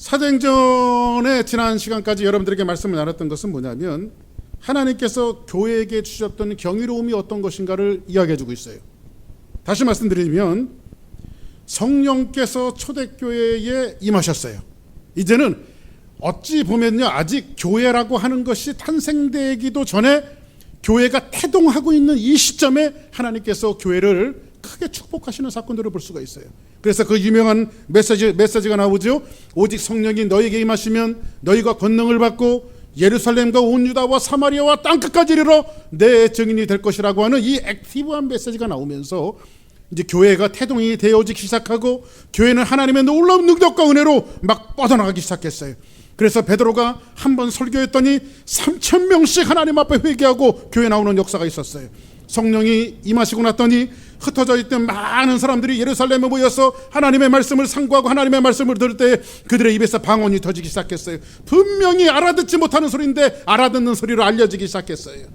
사도행전의 지난 시간까지 여러분들에게 말씀을 나눴던 것은 뭐냐면 하나님께서 교회에게 주셨던 경이로움이 어떤 것인가를 이야기해주고 있어요. 다시 말씀드리면 성령께서 초대교회에 임하셨어요. 이제는 어찌 보면요, 아직 교회라고 하는 것이 탄생되기도 전에 교회가 태동하고 있는 이 시점에 하나님께서 교회를 크게 축복하시는 사건들을 볼 수가 있어요. 그래서 그 유명한 메시지가 나오죠. 오직 성령이 너에게 임하시면 너희가 권능을 받고 예루살렘과 온 유다와 사마리아와 땅끝까지 이르러 내 증인이 될 것이라고 하는 이 액티브한 메시지가 나오면서 이제 교회가 태동이 되어지기 시작하고 교회는 하나님의 놀라운 능력과 은혜로 막 뻗어나가기 시작했어요. 그래서 베드로가 한 번 설교했더니 3,000명씩 하나님 앞에 회개하고 교회 나오는 역사가 있었어요. 성령이 임하시고 났더니 흩어져 있던 많은 사람들이 예루살렘에 모여서 하나님의 말씀을 상고하고 하나님의 말씀을 들을 때 그들의 입에서 방언이 터지기 시작했어요. 분명히 알아듣지 못하는 소리인데 알아듣는 소리로 알려지기 시작했어요.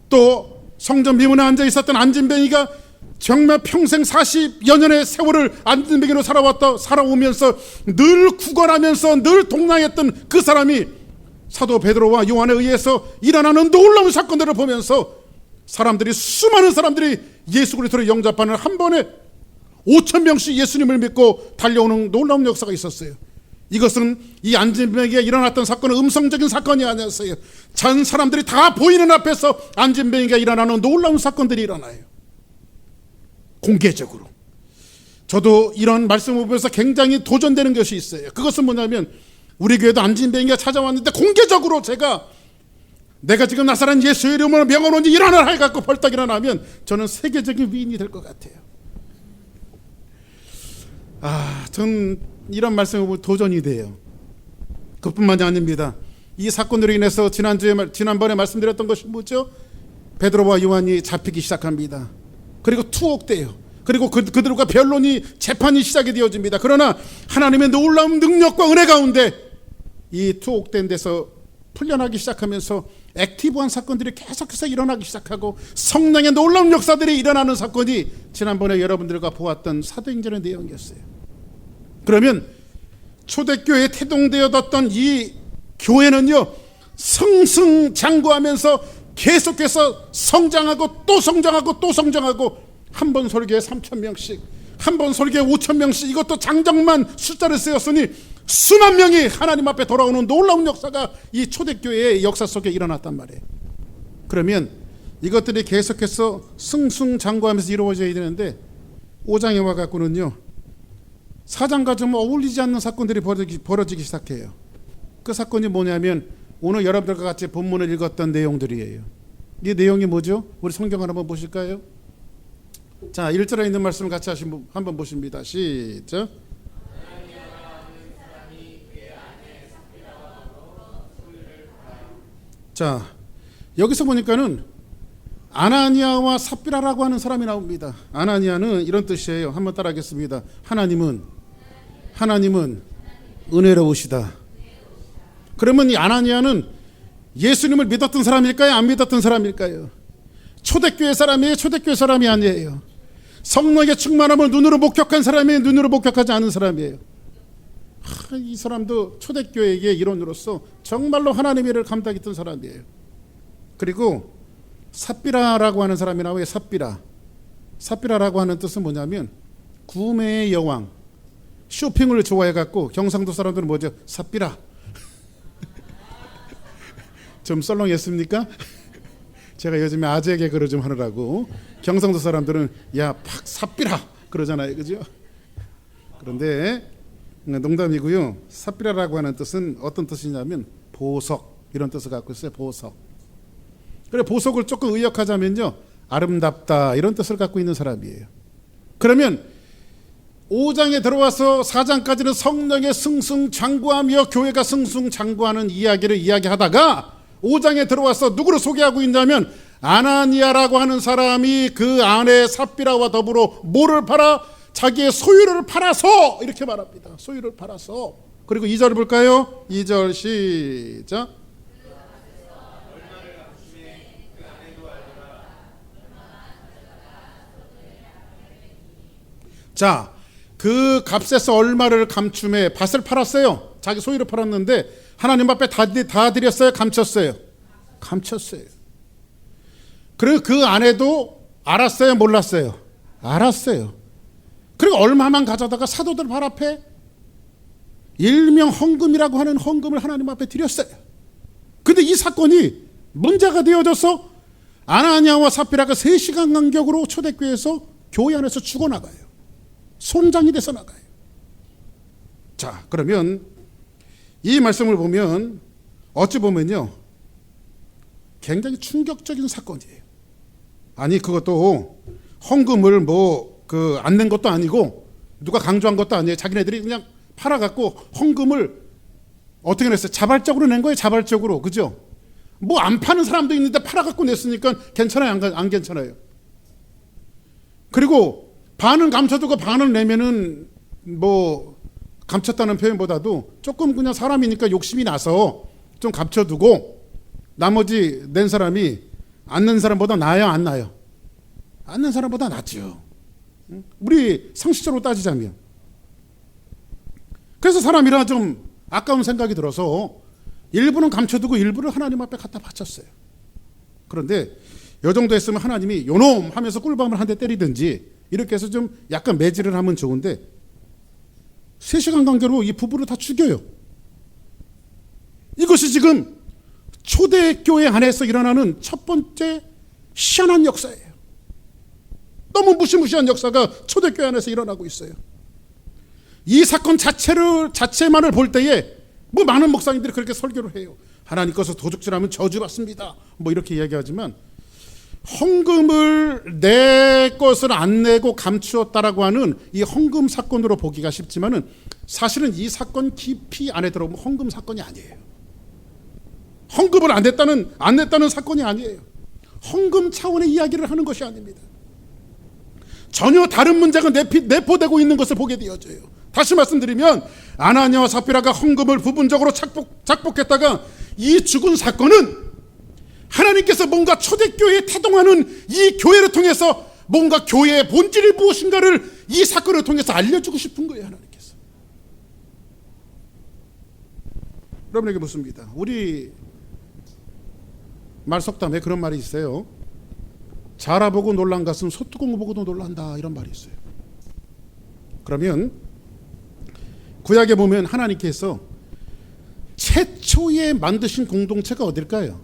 또 성전 비문에 앉아 있었던 안진뱅이가 정말 평생 40여 년의 세월을 안진뱅이로 살아오면서 늘 구걸하면서 늘 동랑했던 그 사람이 사도 베드로와 요한에 의해서 일어나는 놀라운 사건들을 보면서 수많은 사람들이 예수 그리스도를 영접하는 한 번에 5,000명씩 예수님을 믿고 달려오는 놀라운 역사가 있었어요. 이것은 이 안진뱅이에 일어났던 사건은 음성적인 사건이 아니었어요. 전 사람들이 다 보이는 앞에서 안진뱅이가 일어나는 놀라운 사건들이 일어나요. 공개적으로. 저도 이런 말씀을 보면서 굉장히 도전되는 것이 있어요. 그것은 뭐냐면 우리 교회도 안진뱅이가 찾아왔는데 공개적으로 내가 지금 나사렛 예수의 이름으로 명언하니 일어나라 해갖고 벌떡 일어나면 저는 세계적인 위인이 될 것 같아요. 전 이런 말씀을 보면 도전이 돼요. 그뿐만이 아닙니다. 이 사건으로 인해서 지난번에 말씀드렸던 것이 뭐죠? 베드로와 요한이 잡히기 시작합니다. 그리고 투옥돼요. 그리고 그들과 변론이 재판이 시작이 되어집니다. 그러나 하나님의 놀라운 능력과 은혜 가운데 이 투옥된 데서 풀려나기 시작하면서 액티브한 사건들이 계속해서 일어나기 시작하고 성령의 놀라운 역사들이 일어나는 사건이 지난번에 여러분들과 보았던 사도행전의 내용이었어요. 그러면 초대교회에 태동되어졌던 이 교회는요, 승승장구하면서 계속해서 성장하고 또 성장하고 또 성장하고 한 번 설교에 3,000명씩, 한 번 설교에 5,000명씩, 이것도 장정만 숫자를 쓰였으니 수만 명이 하나님 앞에 돌아오는 놀라운 역사가 이 초대교회의 역사 속에 일어났단 말이에요. 그러면 이것들이 계속해서 승승장구하면서 이루어져야 되는데 5장에 와갖고는요, 4장과 좀 어울리지 않는 사건들이 벌어지기 시작해요. 그 사건이 뭐냐면 오늘 여러분들과 같이 본문을 읽었던 내용들이에요. 이 내용이 뭐죠? 우리 성경을 한번 보실까요? 자, 1절에 있는 말씀을 같이 한번 보십니다. 시작. 자, 여기서 보니까는 아나니아와 삽비라라고 하는 사람이 나옵니다. 아나니아는 이런 뜻이에요. 한번 따라하겠습니다. 하나님은 은혜로우시다. 그러면 이 아나니아는 예수님을 믿었던 사람일까요? 안 믿었던 사람일까요? 초대교회 사람이에요? 초대교회 사람이 아니에요. 성령의 충만함을 눈으로 목격한 사람이에요? 눈으로 목격하지 않은 사람이에요? 이 사람도 초대교회의 일원으로서 정말로 하나님의 일을 감당했던 사람이에요. 그리고 삽비라라고 하는 사람이 나와요. 삽비라라고 하는 뜻은 뭐냐면 구매의 여왕, 쇼핑을 좋아해갖고 경상도 사람들은 뭐죠? 삽비라. 좀 썰렁했습니까? 제가 요즘에 아재 개그를 좀 하느라고 경상도 사람들은 야 팍 삽비라 그러잖아요, 그죠? 그런데 농담이고요. 삽비라라고 하는 뜻은 어떤 뜻이냐면 보석, 이런 뜻을 갖고 있어요. 보석. 그래, 보석을 조금 의역하자면요, 아름답다, 이런 뜻을 갖고 있는 사람이에요. 그러면 5장에 들어와서 4장까지는 성령의 승승장구하며 교회가 승승장구하는 이야기를 이야기하다가 5장에 들어와서 누구를 소개하고 있냐면 아나니아라고 하는 사람이 그 안에 삽비라와 더불어 뭐를 팔아? 자기의 소유를 팔아서, 이렇게 말합니다. 소유를 팔아서. 그리고 2절을 볼까요? 2절 시작. 자, 그 값에서 얼마를 감춤해 밭을 팔았어요. 자기 소유를 팔았는데 하나님 앞에 다 드렸어요? 감췄어요? 감췄어요. 그리고 그 아내도 알았어요? 몰랐어요? 알았어요. 그리고 얼마만 가져다가 사도들 발 앞에 일명 헌금이라고 하는 헌금을 하나님 앞에 드렸어요. 근데 이 사건이 문제가 되어져서 아나니아와 삽비라가 3시간 간격으로 초대교회에서 교회 안에서 죽어나가요. 손장이 돼서 나가요. 자, 그러면 이 말씀을 보면 어찌 보면요, 굉장히 충격적인 사건이에요. 아니, 그것도 헌금을 안 낸 것도 아니고 누가 강조한 것도 아니에요. 자기네들이 그냥 팔아갖고 헌금을 어떻게 냈어요? 자발적으로 낸 거예요. 자발적으로. 그죠? 뭐 안 파는 사람도 있는데 팔아갖고 냈으니까 괜찮아요? 안 괜찮아요? 그리고 반은 감춰두고 반을 내면은 뭐 감췄다는 표현보다도 조금 그냥 사람이니까 욕심이 나서 좀 감춰두고 나머지 낸 사람이 안 낸 사람보다 나아요? 안 나아요? 안 낸 사람보다 낫죠. 우리 상식적으로 따지자면. 그래서 사람이라 좀 아까운 생각이 들어서 일부는 감춰두고 일부를 하나님 앞에 갖다 바쳤어요. 그런데 이 정도 했으면 하나님이 요놈 하면서 꿀밤을 한 대 때리든지 이렇게 해서 좀 약간 매질을 하면 좋은데 3시간 간격으로 이 부부를 다 죽여요. 이것이 지금 초대교회 안에서 일어나는 첫 번째 희한한 역사예요. 너무 무시무시한 역사가 초대교회 안에서 일어나고 있어요. 이 사건 자체만을 볼 때에 뭐 많은 목사님들이 그렇게 설교를 해요. 하나님께서 도둑질하면 저주받습니다. 뭐 이렇게 이야기하지만 헌금을 내 것을 안 내고 감추었다라고 하는 이 헌금 사건으로 보기가 쉽지만은 사실은 이 사건 깊이 안에 들어보면 헌금 사건이 아니에요. 헌금을 안 냈다는 사건이 아니에요. 헌금 차원의 이야기를 하는 것이 아닙니다. 전혀 다른 문제가 내포되고 있는 것을 보게 되어져요. 다시 말씀드리면 아나니아와 삽비라가 헌금을 부분적으로 작복했다가 이 죽은 사건은 하나님께서 뭔가 초대교회에 태동하는 이 교회를 통해서 뭔가 교회의 본질이 무엇인가를 이 사건을 통해서 알려주고 싶은 거예요. 하나님께서. 여러분에게 묻습니다. 우리 말속담에 그런 말이 있어요. 자라보고 놀란 것은 소뚜껑 보고도 놀란다, 이런 말이 있어요. 그러면 구약에 보면 하나님께서 최초에 만드신 공동체가 어딜까요?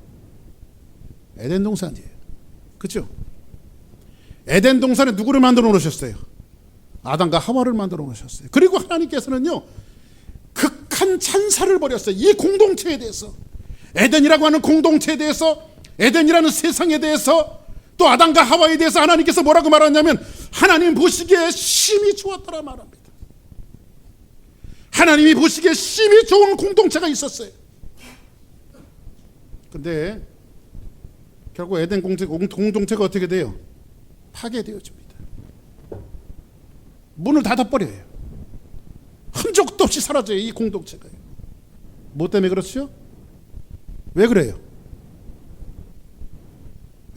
에덴 동산이에요. 그렇죠? 에덴 동산에 누구를 만들어 놓으셨어요? 아담과 하와를 만들어 놓으셨어요. 그리고 하나님께서는요, 극한 찬사를 벌였어요. 이 공동체에 대해서, 에덴이라고 하는 공동체에 대해서, 에덴이라는 세상에 대해서, 또 아담과 하와에 대해서 하나님께서 뭐라고 말하냐면 하나님 보시기에 심히 좋았더라 말합니다. 하나님이 보시기에 심히 좋은 공동체가 있었어요. 근데 결국 에덴 공동체가 어떻게 돼요? 파괴되어집니다. 문을 닫아버려요. 흔적도 없이 사라져요. 이 공동체가. 뭐 때문에 그렇죠? 왜 그래요?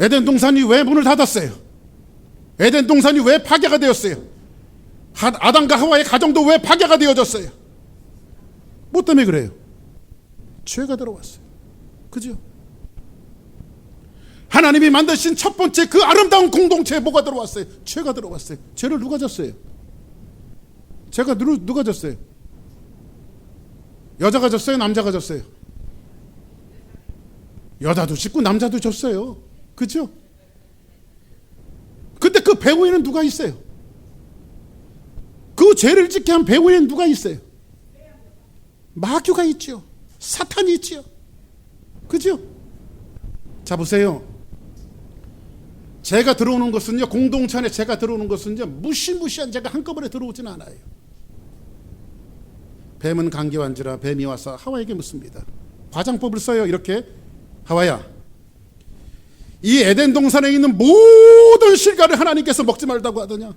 에덴 동산이 왜 문을 닫았어요? 에덴 동산이 왜 파괴가 되었어요? 아담과 하와의 가정도 왜 파괴가 되어졌어요? 뭐 때문에 그래요? 죄가 들어왔어요. 그죠? 하나님이 만드신 첫 번째 그 아름다운 공동체에 뭐가 들어왔어요? 죄가 들어왔어요. 죄를 누가 졌어요? 죄가 누가 졌어요? 여자가 졌어요? 남자가 졌어요? 여자도 짓고 남자도 졌어요. 그죠? 근데 그 배후에는 누가 있어요? 그 죄를 짓게 한 배후에는 누가 있어요? 마귀가 있죠. 사탄이 있죠. 그죠? 자, 보세요. 죄가 들어오는 것은요, 공동체 안에 죄가 들어오는 것은요, 무시무시한 죄가 한꺼번에 들어오진 않아요. 뱀은 간교한지라 뱀이 와서 하와에게 묻습니다. 과장법을 써요. 이렇게, 하와야, 이 에덴 동산에 있는 모든 실과를 하나님께서 먹지 말라고 하더냐?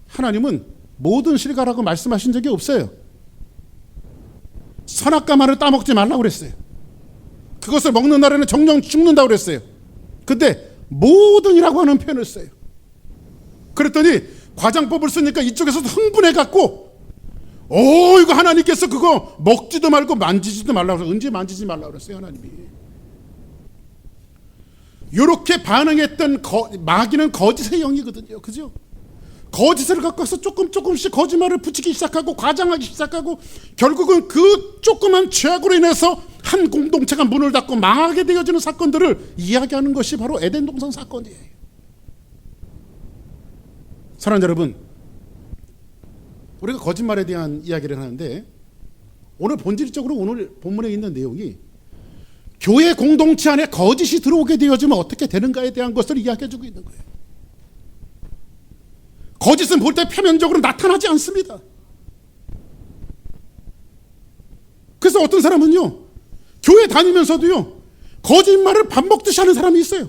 하나님은 모든 실과라고 말씀하신 적이 없어요. 선악과 말을 따먹지 말라고 그랬어요. 그것을 먹는 날에는 정령 죽는다고 그랬어요. 근데 모든이라고 하는 표현을 써요. 그랬더니 과장법을 쓰니까 이쪽에서도 흥분해 갖고 이거 하나님께서 그거 먹지도 말고 만지지도 말라고 그래서 언제 만지지 말라고 그랬어요 하나님이. 이렇게 반응했던 마귀는 거짓의 영이거든요. 그죠? 거짓을 갖고서 조금씩 거짓말을 붙이기 시작하고 과장하기 시작하고 결국은 그 조그만 죄악으로 인해서 한 공동체가 문을 닫고 망하게 되어지는 사건들을 이야기하는 것이 바로 에덴 동산 사건이에요. 사랑하는 여러분, 우리가 거짓말에 대한 이야기를 하는데 오늘 본질적으로 오늘 본문에 있는 내용이 교회 공동체 안에 거짓이 들어오게 되어지면 어떻게 되는가에 대한 것을 이야기해주고 있는 거예요. 거짓은 볼 때 표면적으로 나타나지 않습니다. 그래서 어떤 사람은요, 교회 다니면서도요, 거짓말을 밥 먹듯이 하는 사람이 있어요.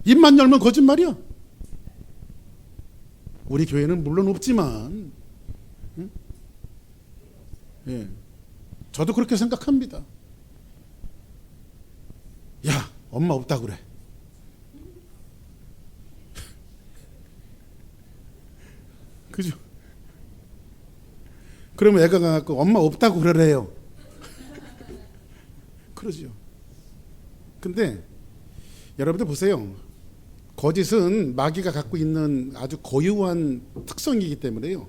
입만 열면 거짓말이야. 우리 교회는 물론 없지만, 예, 저도 그렇게 생각합니다. 야, 엄마 없다고 그래. 그죠? 그러면 애가 가갖고 엄마 없다고 그러래요. 그러죠. 근데 여러분들 보세요. 거짓은 마귀가 갖고 있는 아주 고유한 특성이기 때문에요.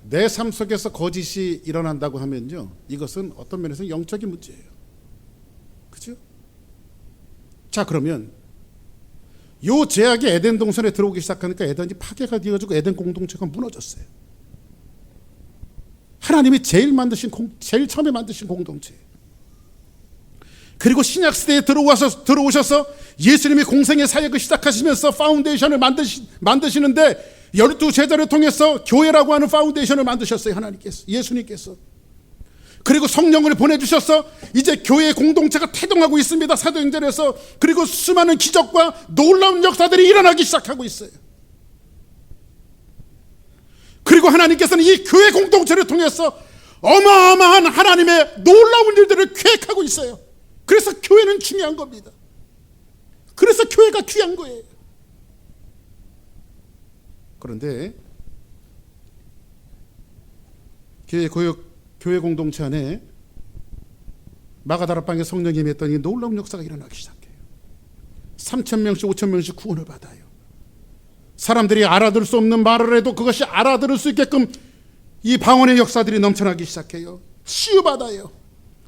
내 삶 속에서 거짓이 일어난다고 하면요, 이것은 어떤 면에서 영적인 문제예요. 그죠? 자, 그러면 요 죄악이 에덴 동산에 들어오기 시작하니까 에덴이 파괴가 되어지고 에덴 공동체가 무너졌어요. 하나님이 제일 처음에 만드신 공동체. 그리고 신약 시대에 들어오셔서 예수님이 공생의 사역을 시작하시면서 파운데이션을 만드시는데 12제자를 통해서 교회라고 하는 파운데이션을 만드셨어요. 하나님께서, 예수님께서. 그리고 성령을 보내주셔서 이제 교회 공동체가 태동하고 있습니다. 사도행전에서. 그리고 수많은 기적과 놀라운 역사들이 일어나기 시작하고 있어요. 그리고 하나님께서는 이 교회 공동체를 통해서 어마어마한 하나님의 놀라운 일들을 계획하고 있어요. 그래서 교회는 중요한 겁니다. 그래서 교회가 귀한 거예요. 그런데 교회 공동체 안에 마가다락방에 성령이 임했더니 놀라운 역사가 일어나기 시작해요. 3,000명씩 5,000명씩 구원을 받아요. 사람들이 알아들을 수 없는 말을 해도 그것이 알아들을 수 있게끔 이 방언의 역사들이 넘쳐나기 시작해요. 치유받아요.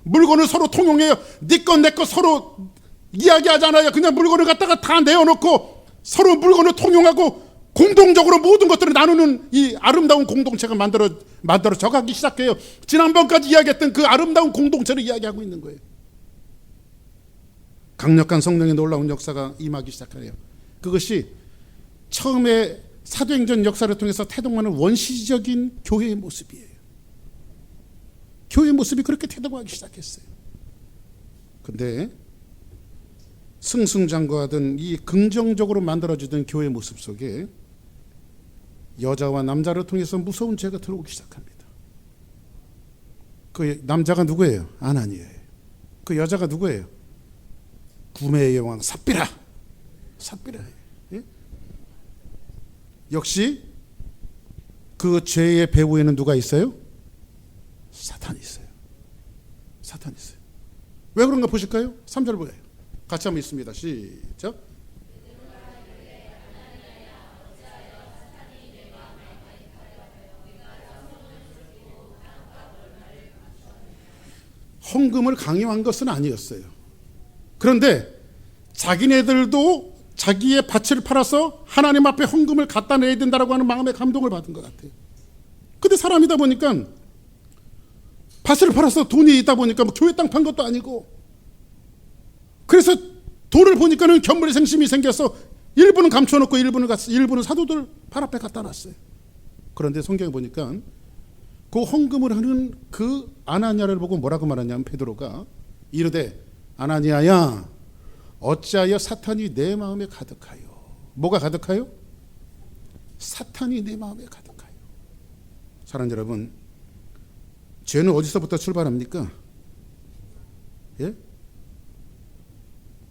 물건을 서로 통용해요. 네 것 내 것 서로 이야기하잖아요. 그냥 물건을 갖다가 다 내어놓고 서로 물건을 통용하고 공동적으로 모든 것들을 나누는 이 아름다운 공동체가 만들어져 가기 시작해요. 지난번까지 이야기했던 그 아름다운 공동체를 이야기하고 있는 거예요. 강력한 성령의 놀라운 역사가 임하기 시작해요. 그것이 처음에 사도행전 역사를 통해서 태동하는 원시적인 교회의 모습이에요. 교회의 모습이 그렇게 태동하기 시작했어요. 근데 승승장구하던 이 긍정적으로 만들어지던 교회의 모습 속에 여자와 남자를 통해서 무서운 죄가 들어오기 시작합니다. 그 남자가 누구예요? 아나니아예요. 그 여자가 누구예요? 구매의 여왕 삽비라예요. 예? 역시 그 죄의 배후에는 누가 있어요? 사탄이 있어요. 왜 그런가 보실까요? 3절 보여요. 같이 한번 읽습니다. 시작. 헌금을 강요한 것은 아니었어요. 그런데 자기네들도 자기의 밭을 팔아서 하나님 앞에 헌금을 갖다 내야 된다라고 하는 마음의 감동을 받은 것 같아요. 근데 사람이다 보니까 밭을 팔아서 돈이 있다 보니까 뭐 교회 땅 판 것도 아니고, 그래서 돈을 보니까는 견물생심이 생겨서 일부는 감춰놓고 일부는 사도들 발 앞에 갖다 놨어요. 그런데 성경에 보니까 그 헌금을 하는 그 아나니아를 보고 뭐라고 말하냐면 베드로가 이르되 아나니아야 어찌하여 사탄이 내 마음에 가득하여. 뭐가 가득하여? 사탄이 내 마음에 가득하여. 사랑하는 여러분, 죄는 어디서부터 출발합니까? 예?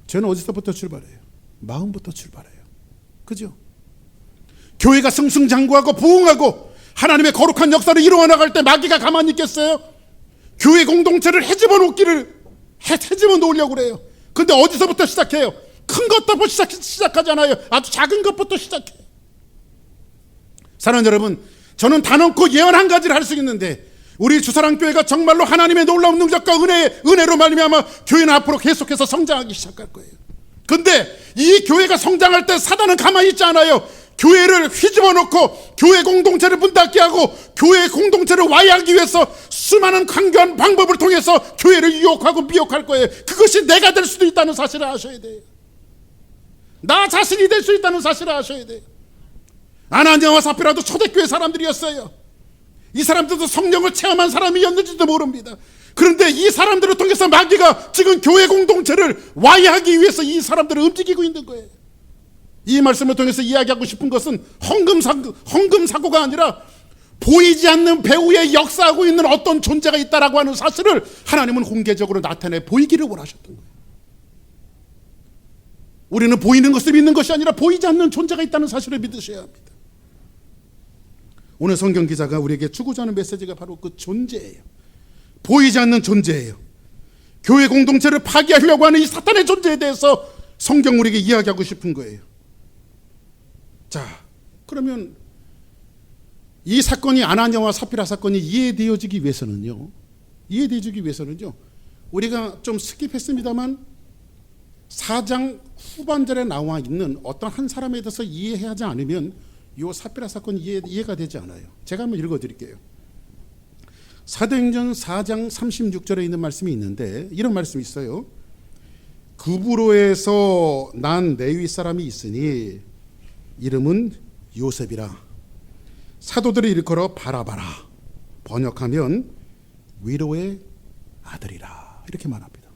죄는 어디서부터 출발해요? 마음부터 출발해요. 그죠? 교회가 승승장구하고 부흥하고 하나님의 거룩한 역사를 이루어 나갈 때 마귀가 가만히 있겠어요? 교회 공동체를 헤집어 놓으려고 그래요. 근데 어디서부터 시작해요? 큰 것부터 시작하잖아요. 아주 작은 것부터 시작해요. 사랑하는 여러분, 저는 단언코 예언 한 가지를 할 수 있는데, 우리 주사랑교회가 정말로 하나님의 놀라운 능력과 은혜로 말미암아 교회는 앞으로 계속해서 성장하기 시작할 거예요. 근데 이 교회가 성장할 때 사단은 가만히 있지 않아요. 교회를 휘집어 놓고 교회 공동체를 문 닫게 하고 교회 공동체를 와해하기 위해서 수많은 강교한 방법을 통해서 교회를 유혹하고 미혹할 거예요. 그것이 내가 될 수도 있다는 사실을 아셔야 돼요. 나 자신이 될 수 있다는 사실을 아셔야 돼요. 아나니아와 삽비라도 초대교회 사람들이었어요. 이 사람들도 성령을 체험한 사람이었는지도 모릅니다. 그런데 이 사람들을 통해서 마귀가 지금 교회 공동체를 와해하기 위해서 이 사람들을 움직이고 있는 거예요. 이 말씀을 통해서 이야기하고 싶은 것은 헌금사고가 아니라 보이지 않는 배후에 역사하고 있는 어떤 존재가 있다라고 하는 사실을 하나님은 공개적으로 나타내 보이기를 원하셨던 거예요. 우리는 보이는 것을 믿는 것이 아니라 보이지 않는 존재가 있다는 사실을 믿으셔야 합니다. 오늘 성경 기자가 우리에게 주고자 하는 메시지가 바로 그 존재예요. 보이지 않는 존재예요. 교회 공동체를 파괴하려고 하는 이 사탄의 존재에 대해서 성경 우리에게 이야기하고 싶은 거예요. 자, 그러면 이 사건이 아나니아와 삽비라 사건이 이해되어지기 위해서는요. 우리가 좀 스킵했습니다만 4장 후반절에 나와 있는 어떤 한 사람에 대해서 이해하지 않으면 이 삽비라 사건이 이해가 되지 않아요. 제가 한번 읽어드릴게요. 사도행전 4장 36절에 있는 말씀이 있는데 이런 말씀이 있어요. 구브로에서 난 레위 사람이 있으니 이름은 요셉이라. 사도들이 일컬어 바라바라. 번역하면 위로의 아들이라. 이렇게 말합니다.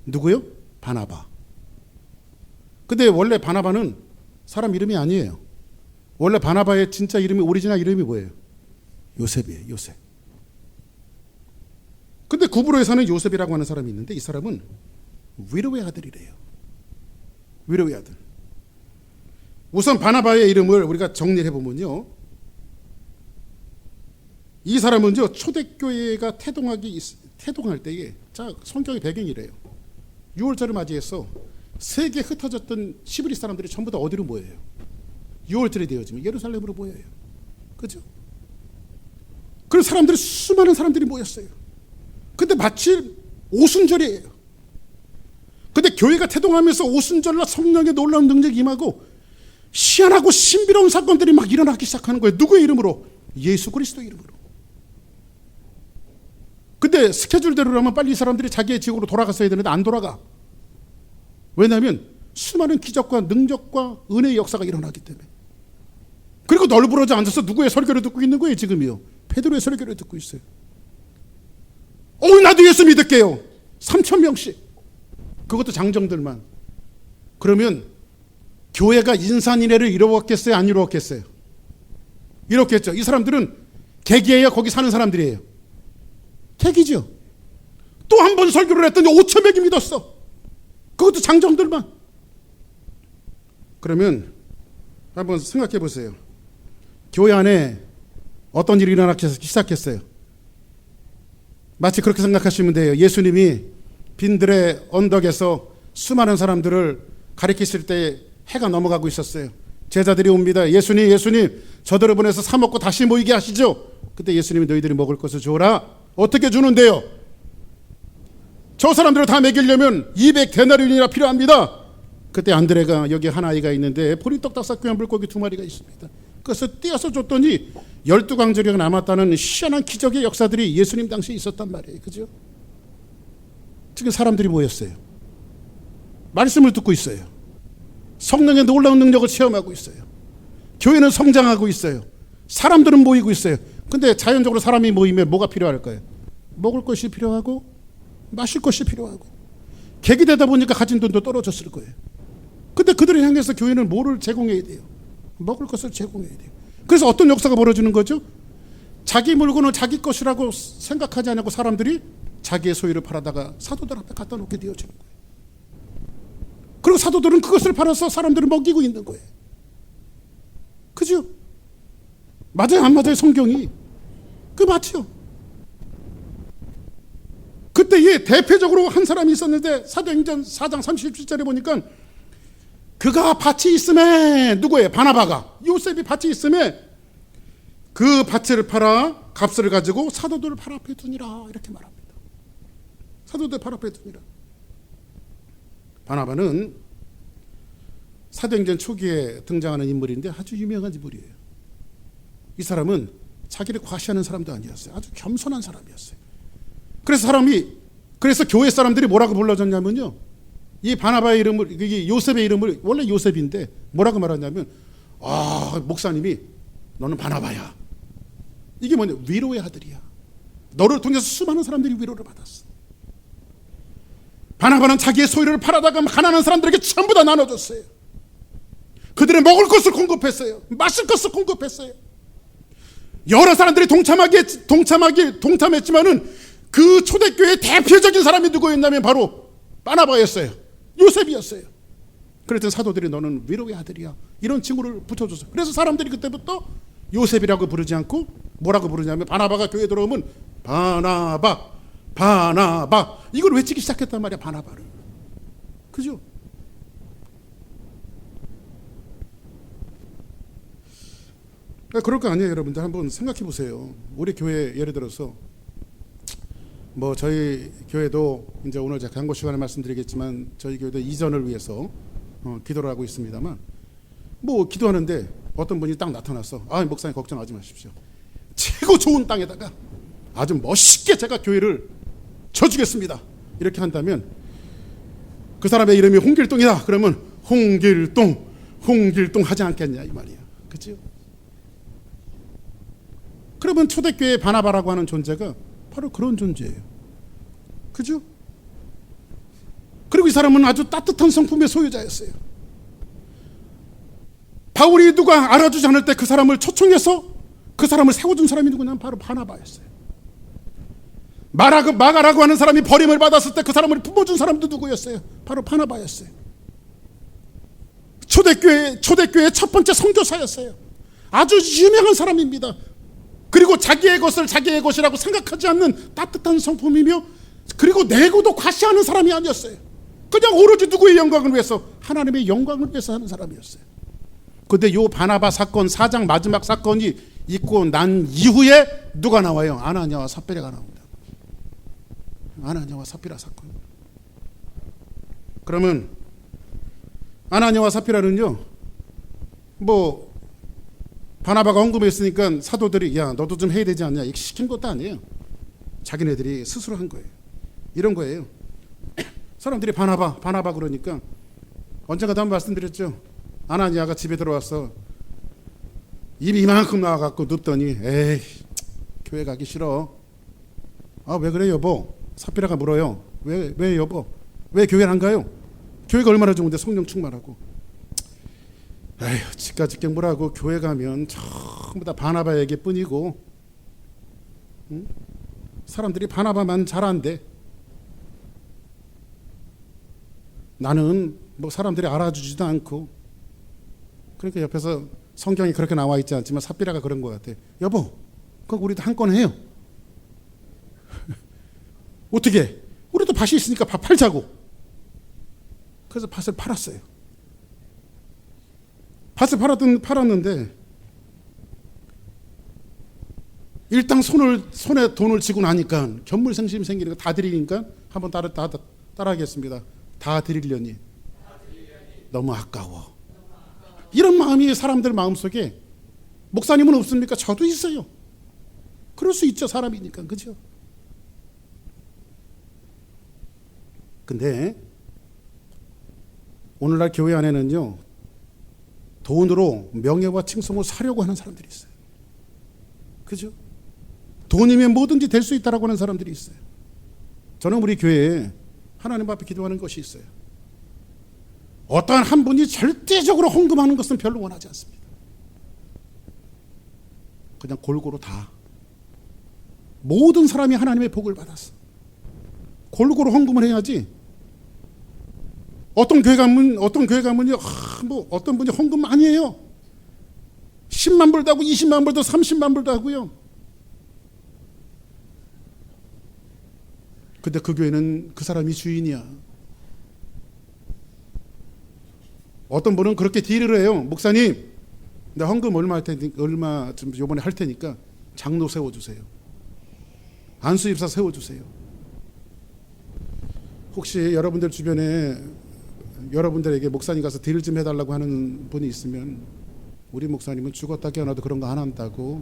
누구요? 바나바. 근데 원래 바나바는 사람 이름이 아니에요. 원래 바나바의 진짜 이름이, 오리지널 이름이 뭐예요? 요셉이에요. 요셉. 근데 구브로에 사는 요셉이라고 하는 사람이 있는데 이 사람은 위로의 아들이래요. 위로의 아들. 우선 바나바의 이름을 우리가 정리해 보면요, 이 사람은요 초대교회가 태동할 때에, 자 성경의 배경이래요. 6월절을 맞이해서 세계에 흩어졌던 시브리 사람들이 전부 다 어디로 모여요? 6월절이 되어지면 예루살렘으로 모여요. 그죠? 그래서 사람들이, 수많은 사람들이 모였어요. 근데 마치 오순절이에요. 근데 교회가 태동하면서 오순절날 성령의 놀라운 능력이 임하고 희한하고 신비로운 사건들이 막 일어나기 시작하는 거예요. 누구의 이름으로? 예수 그리스도 이름으로. 근데 스케줄대로라면 빨리 이 사람들이 자기의 지역으로 돌아갔어야 되는데 안 돌아가. 왜냐하면 수많은 기적과 능력과 은혜의 역사가 일어나기 때문에. 그리고 널브러져 앉아서 누구의 설교를 듣고 있는 거예요 지금이요? 베드로의 설교를 듣고 있어요. 나도 예수 믿을게요. 3,000명씩. 그것도 장정들만. 그러면 교회가 인산인해를 이루었겠어요? 안 이루었겠어요? 이렇겠죠. 이 사람들은 객이에요? 거기 사는 사람들이에요? 객이죠. 또 한 번 설교를 했더니 5,000명이 믿었어. 그것도 장정들만. 그러면 한번 생각해 보세요. 교회 안에 어떤 일이 일어나기 시작했어요? 마치 그렇게 생각하시면 돼요. 예수님이 빈들의 언덕에서 수많은 사람들을 가리키실 때 해가 넘어가고 있었어요. 제자들이 옵니다. 예수님, 저들을 보내서 사 먹고 다시 모이게 하시죠. 그때 예수님이 너희들이 먹을 것을 주어라. 어떻게 주는데요? 저 사람들을 다 먹이려면 200데나리온이나 필요합니다. 그때 안드레가, 여기 한 아이가 있는데 보리떡 5개와 물고기 2마리가 있습니다. 그래서 띄어서 줬더니 12광절이가 남았다는 희한한 기적의 역사들이 예수님 당시에 있었단 말이에요. 그죠? 지금 사람들이 모였어요. 말씀을 듣고 있어요. 성령의 놀라운 능력을 체험하고 있어요. 교회는 성장하고 있어요. 사람들은 모이고 있어요. 근데 자연적으로 사람이 모이면 뭐가 필요할까요? 먹을 것이 필요하고 마실 것이 필요하고. 객이 되다 보니까 가진 돈도 떨어졌을 거예요. 근데 그들을 향해서 교회는 뭐를 제공해야 돼요? 먹을 것을 제공해야 돼요. 그래서 어떤 역사가 벌어지는 거죠? 자기 물건을 자기 것이라고 생각하지 않고 사람들이 자기의 소유를 팔아다가 사도들 앞에 갖다 놓게 되어지는 거예요. 그리고 사도들은 그것을 팔아서 사람들을 먹이고 있는 거예요. 그죠? 맞아요, 안 맞아요? 성경이 그 맞죠? 그때 이 대표적으로 한 사람이 있었는데 사도행전 4장 37절에 보니까 그가 밭이 있음에, 누구예요? 바나바가, 요셉이 밭이 있음에 그 밭을 팔아 값을 가지고 사도들 발 앞에 두니라, 이렇게 말합니다. 사도들 발 앞에 두니라. 바나바는 사도행전 초기에 등장하는 인물인데 아주 유명한 인물이에요. 이 사람은 자기를 과시하는 사람도 아니었어요. 아주 겸손한 사람이었어요. 그래서 교회 사람들이 뭐라고 불러줬냐면요, 이 바나바의 이름을, 이 요셉의 이름을, 원래 요셉인데 뭐라고 말하냐면, 목사님이 너는 바나바야. 이게 뭐냐, 위로의 아들이야. 너를 통해서 수많은 사람들이 위로를 받았어. 바나바는 자기의 소유를 팔아다가 가난한 사람들에게 전부 다 나눠줬어요. 그들의 먹을 것을 공급했어요. 마실 것을 공급했어요. 여러 사람들이 동참했지만은 그 초대교회의 대표적인 사람이 누구였냐면 바로 바나바였어요. 요셉이었어요. 그랬더니 사도들이 너는 위로의 아들이야, 이런 칭호를 붙여줬어요. 그래서 사람들이 그때부터 요셉이라고 부르지 않고 뭐라고 부르냐면, 바나바가 교회에 들어오면 바나바, 바나바, 이걸 외치기 시작했단 말이야, 바나바를. 그죠? 그럴 거 아니에요. 여러분들 한번 생각해 보세요. 우리 교회 예를 들어서 뭐 저희 교회도 이제 오늘 제가 광고 시간에 말씀드리겠지만 저희 교회도 이전을 위해서 기도를 하고 있습니다만, 뭐 기도하는데 어떤 분이 딱 나타나서 목사님 걱정하지 마십시오, 최고 좋은 땅에다가 아주 멋있게 제가 교회를 쳐주겠습니다, 이렇게 한다면 그 사람의 이름이 홍길동이다 그러면 홍길동 하지 않겠냐 이 말이야. 그렇죠? 그러면 초대교회 바나바라고 하는 존재가 바로 그런 존재예요. 그죠? 그리고 이 사람은 아주 따뜻한 성품의 소유자였어요. 바울이 누가 알아주지 않을 때 그 사람을 초청해서 그 사람을 세워준 사람이 누구냐면 바로 바나바였어요. 마가라고 하는 사람이 버림을 받았을 때 그 사람을 품어준 사람도 누구였어요? 바로 바나바였어요. 초대교회의 첫 번째 선교사였어요. 아주 유명한 사람입니다. 그리고 자기의 것을 자기의 것이라고 생각하지 않는 따뜻한 성품이며, 그리고 내고도 과시하는 사람이 아니었어요. 그냥 오로지 누구의 영광을 위해서, 하나님의 영광을 위해서 하는 사람이었어요. 그런데 요 바나바 사건, 4장 마지막 사건이 있고 난 이후에 누가 나와요? 아나니아와 삽비라가 나옵니다. 아나니아와 삽비라 사건. 그러면 아나니아와 삽비라는요, 뭐 바나바가 헌금했으니까 사도들이 야 너도 좀 해야 되지 않냐, 이렇게 시킨 것도 아니에요. 자기네들이 스스로 한 거예요. 이런 거예요. 사람들이 바나바 그러니까, 언젠가도 한번 말씀드렸죠. 아나니아가 집에 들어와서 입이 이만큼 나와갖고 눕더니 에이 교회 가기 싫어. 왜 그래 여보? 삽비라가 물어요. 왜 여보? 왜 교회를 안 가요? 교회가 얼마나 좋은데 성령 충만하고. 에휴 집까짓게 뭐라고, 교회 가면 전부 다 바나바 얘기뿐이고, 응? 사람들이 바나바만 잘한대. 나는 뭐 사람들이 알아주지도 않고. 그러니까 옆에서 성경이 그렇게 나와 있지 않지만 삽비라가 그런 것 같아. 여보 그거 우리도 한 건 해요. 어떻게? 우리도 밭이 있으니까 밭 팔자고. 그래서 밭을 팔았어요. 밭을 팔았는데 일단 손에 돈을 쥐고 나니까 견물생심이 생기는 거, 다 드리니까 한번 따라하겠습니다. 다 드리려니 너무 아까워. 이런 마음이 사람들 마음속에, 목사님은 없습니까? 저도 있어요. 그럴 수 있죠, 사람이니까. 그죠? 근데 오늘날 교회 안에는요, 돈으로 명예와 칭송을 사려고 하는 사람들이 있어요. 그죠? 돈이면 뭐든지 될 수 있다라고 하는 사람들이 있어요. 저는 우리 교회에 하나님 앞에 기도하는 것이 있어요. 어떠한 한 분이 절대적으로 헌금하는 것은 별로 원하지 않습니다. 그냥 골고루 다, 모든 사람이 하나님의 복을 받았어. 골고루 헌금을 해야지. 어떤 교회 가면요, 뭐 어떤 분이 헌금 많이 해요. 10만 불도 하고 20만 불도 30만 불도 하고요. 근데 그 교회는 그 사람이 주인이야. 어떤 분은 그렇게 딜을 해요. 목사님, 나 헌금 얼마 좀 요번에 할 테니까 장로 세워주세요. 안수입사 세워주세요. 혹시 여러분들 주변에 여러분들에게 목사님 가서 딜 좀 해달라고 하는 분이 있으면, 우리 목사님은 죽었다 깨어나도 그런 거 안 한다고.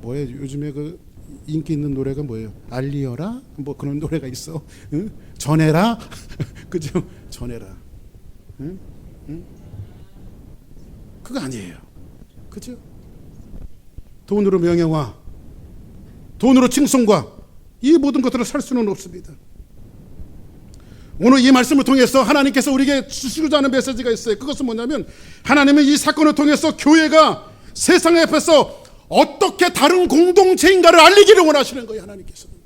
뭐예요? 요즘에 그 인기 있는 노래가 뭐예요? 알리어라? 뭐 그런 노래가 있어. 응? 전해라? 그죠? 전해라. 응? 응? 그거 아니에요. 그죠? 돈으로 명예와, 돈으로 칭송과, 이 모든 것들을 살 수는 없습니다. 오늘 이 말씀을 통해서 하나님께서 우리에게 주시고자 하는 메시지가 있어요. 그것은 뭐냐면, 하나님은 이 사건을 통해서 교회가 세상 앞에서 어떻게 다른 공동체인가를 알리기를 원하시는 거예요. 하나님께서는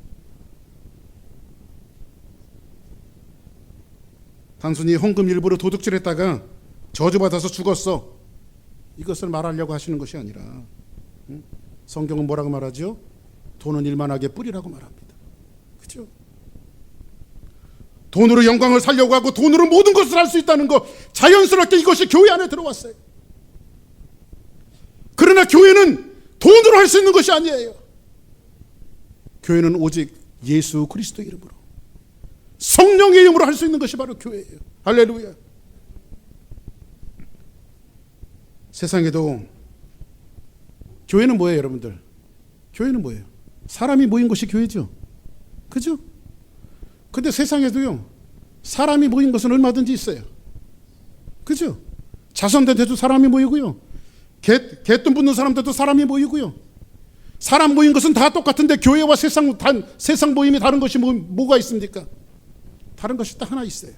단순히 헌금 일부로 도둑질했다가 저주받아서 죽었어, 이것을 말하려고 하시는 것이 아니라, 성경은 뭐라고 말하죠? 돈은 일만하게 뿌리라고 말합니다. 그렇죠? 돈으로 영광을 살려고 하고 돈으로 모든 것을 할 수 있다는 것, 자연스럽게 이것이 교회 안에 들어왔어요. 그러나 교회는 돈으로 할 수 있는 것이 아니에요. 교회는 오직 예수 그리스도의 이름으로, 성령의 이름으로 할 수 있는 것이 바로 교회예요. 할렐루야. 세상에도 교회는 뭐예요, 여러분들? 교회는 뭐예요? 사람이 모인 것이 교회죠. 그죠? 근데 세상에도요, 사람이 모인 것은 얼마든지 있어요. 그죠? 자선단체도 사람이 모이고요, 개똥 붙는 사람들도 사람이 모이고요. 사람 모인 것은 다 똑같은데 교회와 세상 모임이 다른 것이 뭐가 있습니까? 다른 것이 딱 하나 있어요.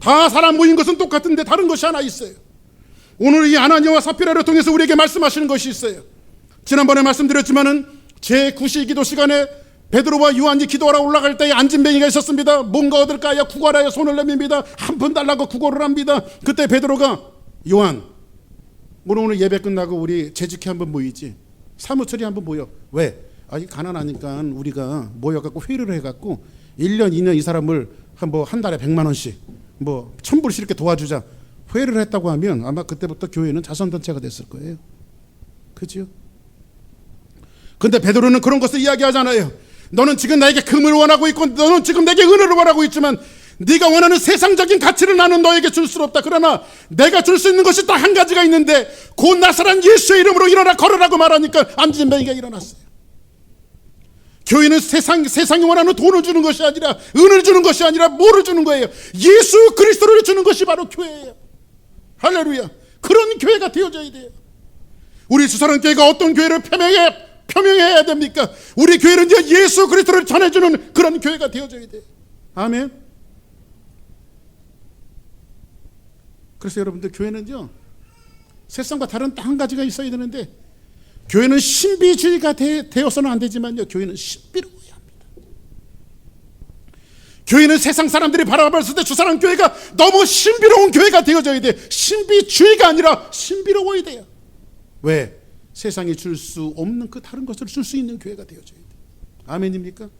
다 사람 모인 것은 똑같은데 다른 것이 하나 있어요. 오늘 이 아나니아와 사피라를 통해서 우리에게 말씀하시는 것이 있어요. 지난번에 말씀드렸지만은 제9시 기도 시간에 베드로와 요한이 기도하러 올라갈 때에 안진뱅이가 있었습니다. 뭔가 얻을까요? 구걸하여 손을 내밉니다. 한 푼 달라고 구걸을 합니다. 그때 베드로가, 요한, 오늘 예배 끝나고 우리 재직회 한번 모이지, 사무처리 한번 모여. 왜? 이 가난하니까 우리가 모여갖고 회의를 해갖고 1년 2년 이 사람을 한 달에 100만 원씩 1000불씩 이렇게 도와주자. 회의를 했다고 하면 아마 그때부터 교회는 자선단체가 됐을 거예요. 그죠? 근데 베드로는 그런 것을 이야기하잖아요. 너는 지금 나에게 금을 원하고 있고, 너는 지금 내게 은혜를 원하고 있지만, 네가 원하는 세상적인 가치를 나는 너에게 줄 수 없다. 그러나 내가 줄 수 있는 것이 딱 한 가지가 있는데, 곧 나사란 예수의 이름으로 일어나 걸으라고 말하니까 안진뱅이가 일어났어요. 교회는 세상이 원하는 돈을 주는 것이 아니라, 은을 주는 것이 아니라 뭐를 주는 거예요? 예수 그리스도를 주는 것이 바로 교회예요. 할렐루야. 그런 교회가 되어져야 돼요. 우리 주사랑교회가 어떤 교회를 표명해야 됩니까? 우리 교회는 예수 그리스도를 전해주는 그런 교회가 되어져야 돼요. 아멘. 그래서 여러분들, 교회는요, 세상과 다른 딱 한 가지가 있어야 되는데, 교회는 신비주의가 되어서는 안 되지만요, 교회는 신비로워야 합니다. 교회는 세상 사람들이 바라봤을 때 주사랑교회가 너무 신비로운 교회가 되어져야 돼요. 신비주의가 아니라 신비로워야 돼요. 왜? 세상이 줄 수 없는 그 다른 것을 줄 수 있는 교회가 되어져야 돼요. 아멘입니까?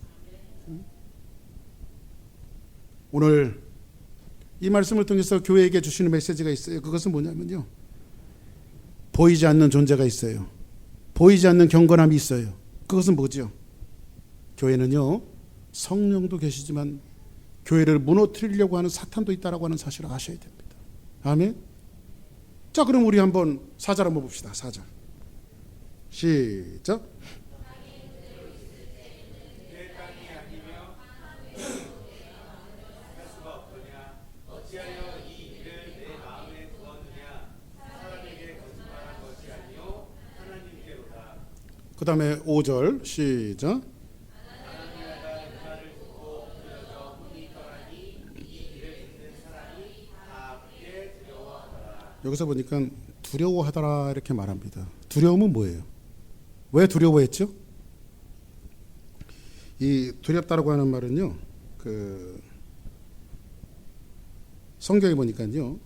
오늘 이 말씀을 통해서 교회에게 주시는 메시지가 있어요. 그것은 뭐냐면요, 보이지 않는 존재가 있어요. 보이지 않는 경건함이 있어요. 그것은 뭐죠? 교회는요, 성령도 계시지만 교회를 무너뜨리려고 하는 사탄도 있다라고 하는 사실을 아셔야 됩니다. 아멘. 자, 그럼 우리 한번 4절 한번 봅시다. 4절 시작. 그 다음에 5절 시작. 여기서 보니까 두려워하더라 이렇게 말합니다. 두려움은 뭐예요? 왜 두려워했죠? 이 두렵다라고 하는 말은요, 성경에 보니까요,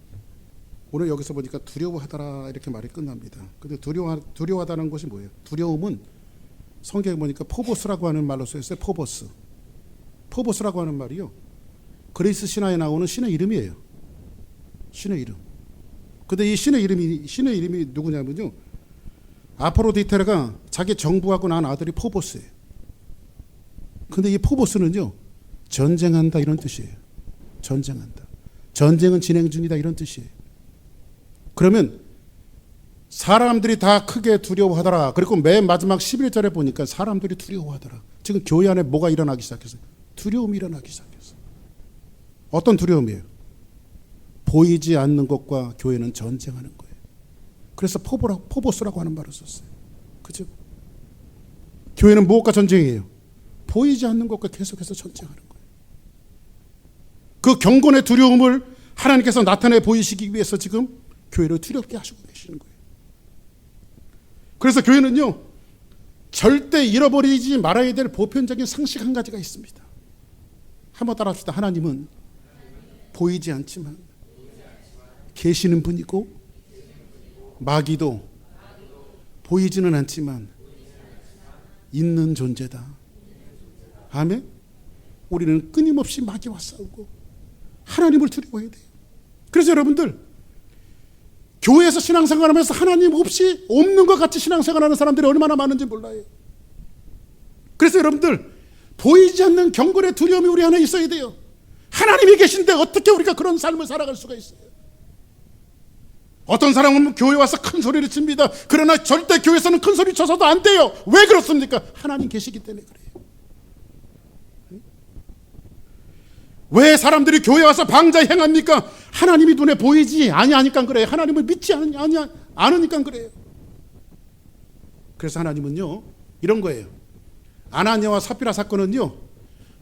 오늘 여기서 보니까 두려워하더라 이렇게 말이 끝납니다. 근데 두려워하다는 것이 뭐예요? 두려움은 성경에 보니까 포보스라고 하는 말로 쓰였어요. 포보스라고 하는 말이요, 그리스 신화에 나오는 신의 이름이에요. 신의 이름. 근데 이 신의 이름이 누구냐면요, 아포로디테가 자기 정부하고 낳은 아들이 포보스예요. 근데 이 포보스는요, 전쟁한다 이런 뜻이에요. 전쟁한다. 전쟁은 진행 중이다 이런 뜻이에요. 그러면 사람들이 다 크게 두려워하더라. 그리고 맨 마지막 11절에 보니까 사람들이 두려워하더라. 지금 교회 안에 뭐가 일어나기 시작했어요? 두려움이 일어나기 시작했어요. 어떤 두려움이에요? 보이지 않는 것과 교회는 전쟁하는 거예요. 그래서 포보스라고 하는 말을 썼어요. 그죠? 교회는 무엇과 전쟁이에요? 보이지 않는 것과 계속해서 전쟁하는 거예요. 그 경건의 두려움을 하나님께서 나타내 보이시기 위해서 지금 교회를 두렵게 하시고 계시는 거예요. 그래서 교회는요, 절대 잃어버리지 말아야 될 보편적인 상식 한 가지가 있습니다. 한번 따라합시다. 하나님은 보이지 않지만 계시는 분이고, 마귀도 보이지는 않지만 있는 존재다. 아멘. 우리는 끊임없이 마귀와 싸우고 하나님을 두려워해야 돼요. 그래서 여러분들, 교회에서 신앙생활하면서 하나님 없이 없는 것 같이 신앙생활하는 사람들이 얼마나 많은지 몰라요. 그래서 여러분들, 보이지 않는 경건의 두려움이 우리 안에 있어야 돼요. 하나님이 계신데 어떻게 우리가 그런 삶을 살아갈 수가 있어요? 어떤 사람은 교회 와서 큰 소리를 칩니다. 그러나 절대 교회에서는 큰 소리 쳐서도 안 돼요. 왜 그렇습니까? 하나님 계시기 때문에 그래요. 왜 사람들이 교회 와서 방자 행합니까? 하나님이 눈에 보이지 아니하니까 그래요. 하나님을 믿지 않으니까 그래요. 그래서 하나님은요, 이런 거예요. 아나니아와 삽비라 사건은요,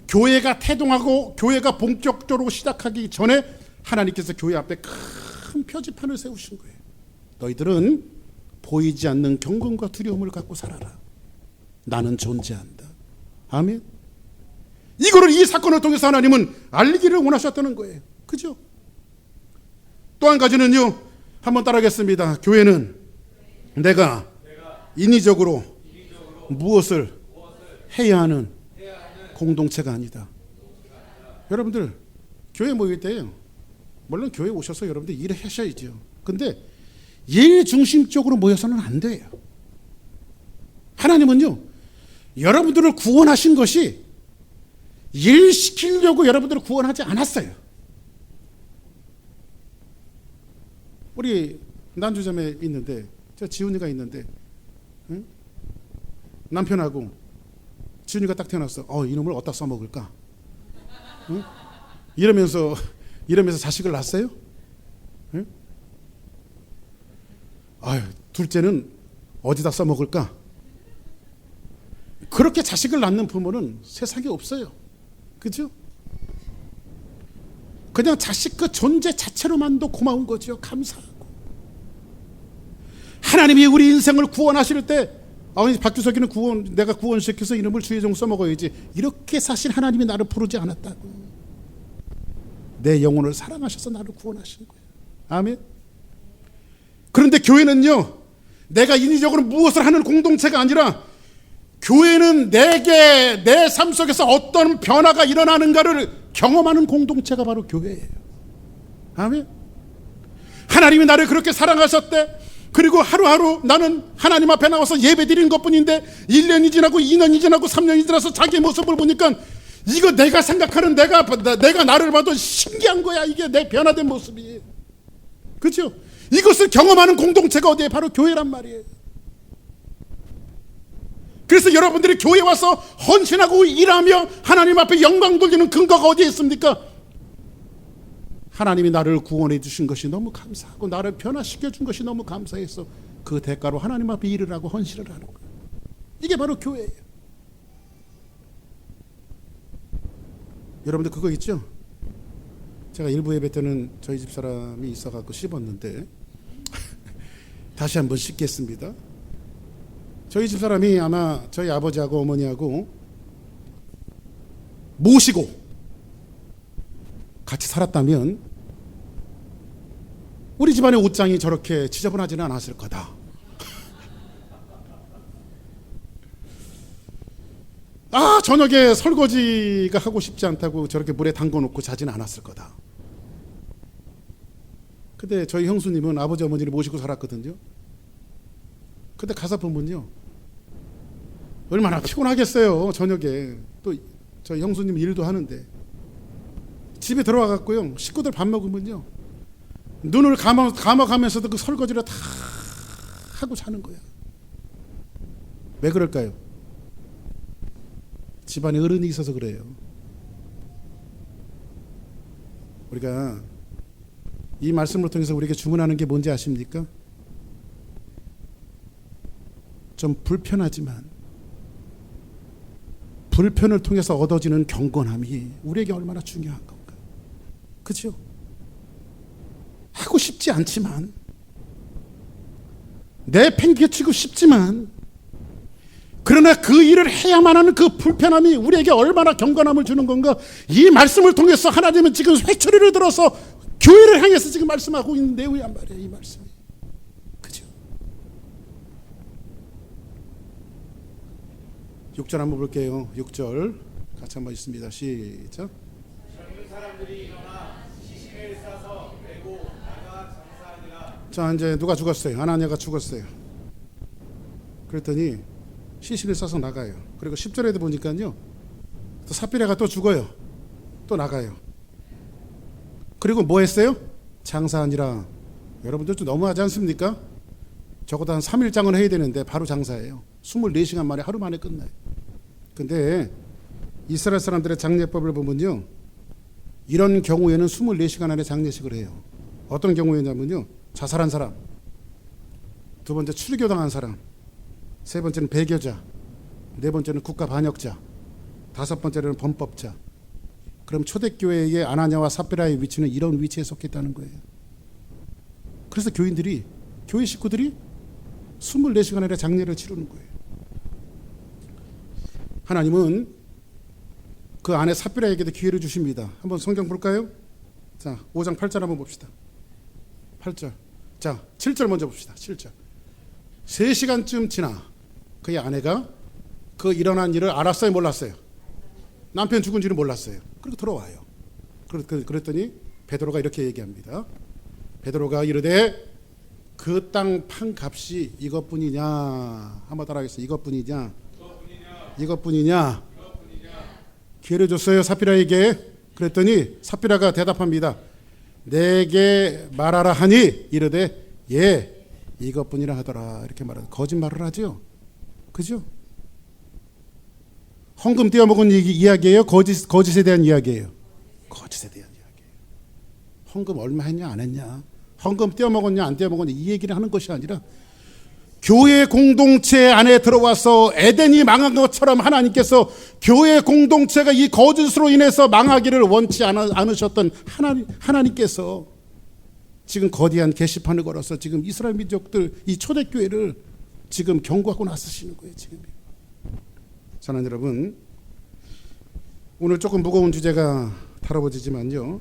교회가 태동하고 교회가 본격적으로 시작하기 전에 하나님께서 교회 앞에 큰 표지판을 세우신 거예요. 너희들은 보이지 않는 경건과 두려움을 갖고 살아라. 나는 존재한다. 아멘. 이거를, 이 사건을 통해서 하나님은 알리기를 원하셨다는 거예요. 그죠? 또 한 가지는요, 한번 따라하겠습니다. 교회는 내가 인위적으로 무엇을 해야 하는 공동체가 아니다. 여러분들, 교회 모일 때요, 물론 교회 오셔서 여러분들 일을 하셔야죠. 근데 일 중심적으로 모여서는 안 돼요. 하나님은요, 여러분들을 구원하신 것이 일 시키려고 여러분들을 구원하지 않았어요. 우리 난주점에 있는데, 저 지훈이가 있는데, 응? 남편하고 지훈이가 딱 태어났어. 이놈을 어디다 써먹을까? 응? 이러면서 자식을 낳았어요? 응? 둘째는 어디다 써먹을까? 그렇게 자식을 낳는 부모는 세상에 없어요. 그죠? 그냥 자식 그 존재 자체로만도 고마운 거죠. 감사하고. 하나님이 우리 인생을 구원하실 때, 박주석이는 내가 구원시켜서 이름을 주의 종 써먹어야지, 이렇게 사실 하나님이 나를 부르지 않았다고. 내 영혼을 사랑하셔서 나를 구원하신 거예요. 아멘. 그런데 교회는요, 내가 인위적으로 무엇을 하는 공동체가 아니라, 교회는 내 삶 속에서 어떤 변화가 일어나는가를 경험하는 공동체가 바로 교회예요. 아멘. 하나님이 나를 그렇게 사랑하셨대. 그리고 하루하루 나는 하나님 앞에 나와서 예배 드리는 것뿐인데 1년이 지나고 2년이 지나고 3년이 지나서 자기의 모습을 보니까 이거 내가 생각하는 내가 나를 봐도 신기한 거야. 이게 내 변화된 모습이. 그렇죠? 이것을 경험하는 공동체가 어디에? 바로 교회란 말이에요. 그래서 여러분들이 교회 와서 헌신하고 일하며 하나님 앞에 영광 돌리는 근거가 어디에 있습니까? 하나님이 나를 구원해 주신 것이 너무 감사하고 나를 변화시켜 준 것이 너무 감사해서 그 대가로 하나님 앞에 일을 하고 헌신을 하는 거예요. 이게 바로 교회예요. 여러분들 그거 있죠? 제가 일부 예배 때는 저희 집 사람이 있어갖고 씹었는데 다시 한번 씹겠습니다. 저희 집 사람이 아마 저희 아버지하고 어머니하고 모시고 같이 살았다면 우리 집안의 옷장이 저렇게 지저분하지는 않았을 거다. 저녁에 설거지가 하고 싶지 않다고 저렇게 물에 담궈놓고 자지는 않았을 거다. 근데 저희 형수님은 아버지 어머니를 모시고 살았거든요. 근데 가서 보면요, 얼마나 피곤하겠어요. 저녁에 또 저희 형수님 일도 하는데 집에 들어와 갖고요, 식구들 밥 먹으면요, 눈을 감아가면서도 그 설거지를 다 하고 자는 거야. 왜 그럴까요? 집안에 어른이 있어서 그래요. 우리가 이 말씀을 통해서 우리에게 주문하는 게 뭔지 아십니까? 좀 불편하지만 불편을 통해서 얻어지는 경건함이 우리에게 얼마나 중요한 건가. 그렇죠? 하고 싶지 않지만, 내팽개치고 싶지만, 그러나 그 일을 해야만 하는 그 불편함이 우리에게 얼마나 경건함을 주는 건가. 이 말씀을 통해서 하나님은 지금 회초리를 들어서 교회를 향해서 지금 말씀하고 있는 내용이란 말이에요. 이 말씀이. 그죠? 6절 한번 볼게요. 6절 같이 한번 있습니다. 시작. 젊은 사람들이 일어나 시신을 싸서 메고 나가 장사하니라. 자, 이제 누가 죽었어요? 아나니아가 죽었어요. 그랬더니 시신을 싸서 나가요. 그리고 10절에도 보니까요, 또 삽비라가 또 죽어요. 또 나가요. 그리고 뭐 했어요? 장사하니라. 여러분들 좀 너무하지 않습니까? 적어도 한 3일장은 해야 되는데 바로 장사해요. 24시간 만에, 하루 만에 끝나요. 근데 이스라엘 사람들의 장례법을 보면요, 이런 경우에는 24시간 안에 장례식을 해요. 어떤 경우에냐면요, 자살한 사람, 두 번째 출교당한 사람, 세 번째는 배교자, 네 번째는 국가 반역자, 다섯 번째는 범법자. 그럼 초대교회의 아나니아와 삽비라의 위치는 이런 위치에 속했다는 거예요. 그래서 교인들이, 교회 식구들이 24시간 안에 장례를 치르는 거예요. 하나님은 그 안에 삽비라에게도 기회를 주십니다. 한번 성경 볼까요? 자, 5장 8절 한번 봅시다. 8절. 자, 7절 먼저 봅시다. 7절. 3시간쯤 지나 그의 아내가 그 일어난 일을 알았어요, 몰랐어요? 남편 죽은 줄은 몰랐어요. 그리고 들어와요. 그랬더니 베드로가 이렇게 얘기합니다. 베드로가 이르되 그 땅 판 값이 이것뿐이냐. 한번 따라하겠습니다. 이것뿐이냐. 이것뿐이냐. 기회를 줬어요, 삽비라에게. 그랬더니 삽비라가 대답합니다. 내게 말하라 하니 이르되 예, 이것뿐이라 하더라. 이렇게 말하죠. 거짓말을 하죠. 그죠? 헌금 떼어먹은 이야기예요? 거짓에 대한 이야기예요? 거짓에 대한 이야기예요. 헌금 얼마 했냐 안 했냐, 헌금 떼어먹었냐 안 떼어먹었냐, 이 얘기를 하는 것이 아니라 교회 공동체 안에 들어와서 에덴이 망한 것처럼 하나님께서 교회 공동체가 이 거짓으로 인해서 망하기를 원치 않으셨던 하나님께서 지금 거대한 게시판을 걸어서 지금 이스라엘 민족들, 이 초대교회를 지금 경고하고 나서시는 거예요. 지금. 사랑하는 여러분, 오늘 조금 무거운 주제가 다뤄지지만요,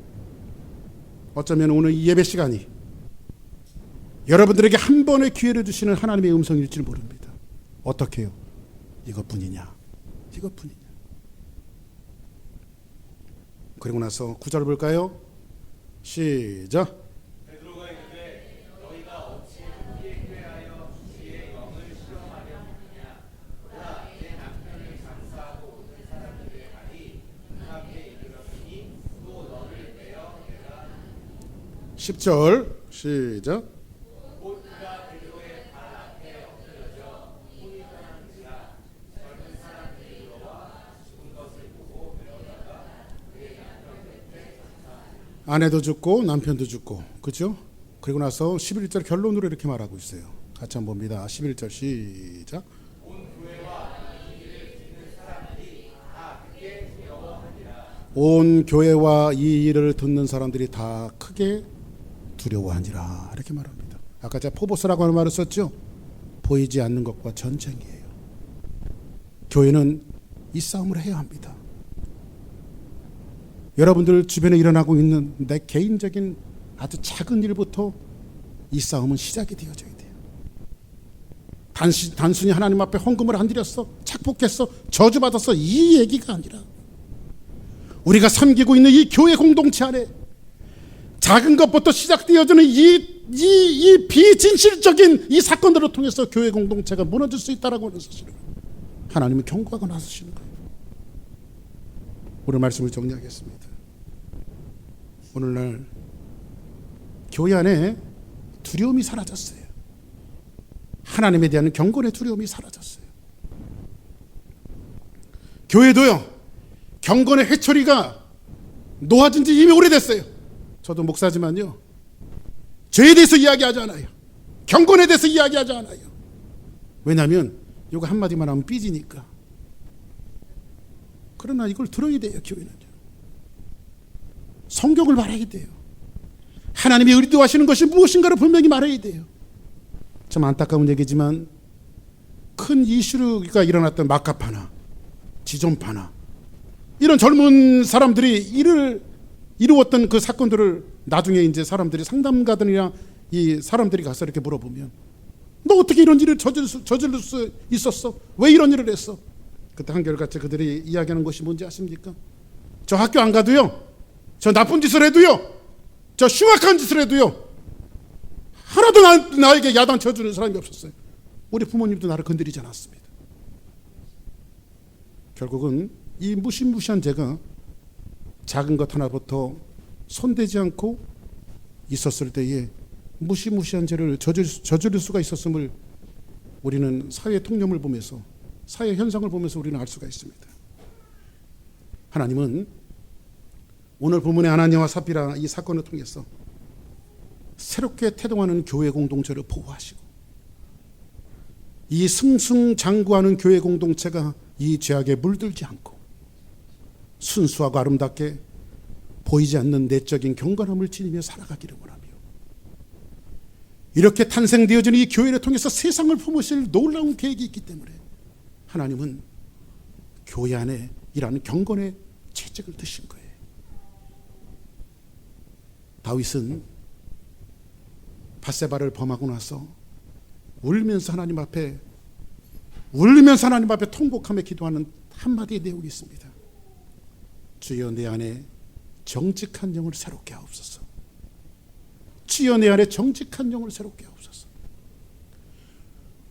어쩌면 오늘 이 예배 시간이 여러분들에게 한 번의 기회를 주시는 하나님의 음성일지 모릅니다. 어떻게 해요? 이것뿐이냐, 이것뿐이냐. 그리고 나서 9절 볼까요? 시작. 십 10절 시작. 아내도 죽고 남편도 죽고, 그렇죠? 그리고 나서 11절 결론으로 이렇게 말하고 있어요. 같이 한번 봅니다. 11절 시작. 온 교회와 이 일을 듣는 사람들이 다 크게 두려워하니라. 이렇게 말합니다. 아까 제가 포보스라고 하는 말을 썼죠. 보이지 않는 것과 전쟁이에요. 교회는 이 싸움을 해야 합니다. 여러분들 주변에 일어나고 있는 내 개인적인 아주 작은 일부터 이 싸움은 시작이 되어져야 돼요. 단순히 하나님 앞에 헌금을 안 드렸어, 착복했어, 저주받았어, 이 얘기가 아니라 우리가 섬기고 있는 이 교회 공동체 안에 작은 것부터 시작되어지는 이 비진실적인 이 사건들을 통해서 교회 공동체가 무너질 수 있다라고 하는 사실을 하나님은 경고하고 나서시는 거예요. 오늘 말씀을 정리하겠습니다. 오늘날 교회 안에 두려움이 사라졌어요. 하나님에 대한 경건의 두려움이 사라졌어요. 교회도요, 경건의 회초리가 놓아진 지 이미 오래됐어요. 저도 목사지만요, 죄에 대해서 이야기하지 않아요. 경건에 대해서 이야기하지 않아요. 왜냐하면 이거 한마디만 하면 삐지니까. 그러나 이걸 들어야 돼요. 교회는요, 성경을 말해야 돼요. 하나님이 의도하시는 것이 무엇인가를 분명히 말해야 돼요. 참 안타까운 얘기지만 큰 이슈가 일어났던 마카파나 지존파나 이런 젊은 사람들이 이루었던 그 사건들을 나중에 이제 사람들이 상담가들이나 이 사람들이 가서 이렇게 물어보면, 너 어떻게 이런 일을 저지를 수 있었어? 왜 이런 일을 했어? 그때 한결같이 그들이 이야기하는 것이 뭔지 아십니까? 저 학교 안 가도요, 저 나쁜 짓을 해도요, 저 흉악한 짓을 해도요, 하나도 나에게 야단쳐주는 사람이 없었어요. 우리 부모님도 나를 건드리지 않았습니다. 결국은 이 무시무시한 죄가 작은 것 하나부터 손대지 않고 있었을 때에 무시무시한 죄를 저지를 수가 있었음을 우리는 사회 통념을 보면서, 사회 현상을 보면서 우리는 알 수가 있습니다. 하나님은 오늘 본문의 아나니아와 삽비라 이 사건을 통해서 새롭게 태동하는 교회 공동체를 보호하시고, 이 승승장구하는 교회 공동체가 이 죄악에 물들지 않고 순수하고 아름답게 보이지 않는 내적인 경건함을 지니며 살아가기를 원하며, 이렇게 탄생되어지는 이 교회를 통해서 세상을 품으실 놀라운 계획이 있기 때문에 하나님은 교회 안에 이라는 경건의 채찍을 드신 거예요. 다윗은 밧세바를 범하고 나서 울면서 하나님 앞에 통곡하며 기도하는 한마디의 내용이 있습니다. 주여 내 안에 정직한 영을 새롭게 하옵소서. 주여 내 안에 정직한 영을 새롭게 하옵소서.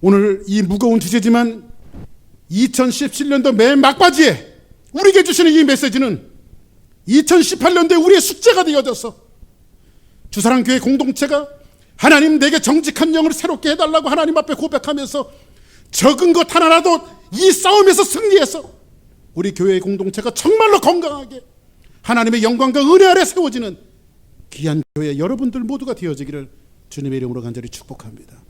오늘 이 무거운 주제지만 2017년도 맨 막바지에 우리에게 주시는 이 메시지는 2018년도에 우리의 숙제가 되어져서 주사랑교회 공동체가 하나님 내게 정직한 영을 새롭게 해달라고 하나님 앞에 고백하면서 적은 것 하나라도 이 싸움에서 승리해서 우리 교회의 공동체가 정말로 건강하게 하나님의 영광과 은혜 아래 세워지는 귀한 교회 여러분들 모두가 되어지기를 주님의 이름으로 간절히 축복합니다.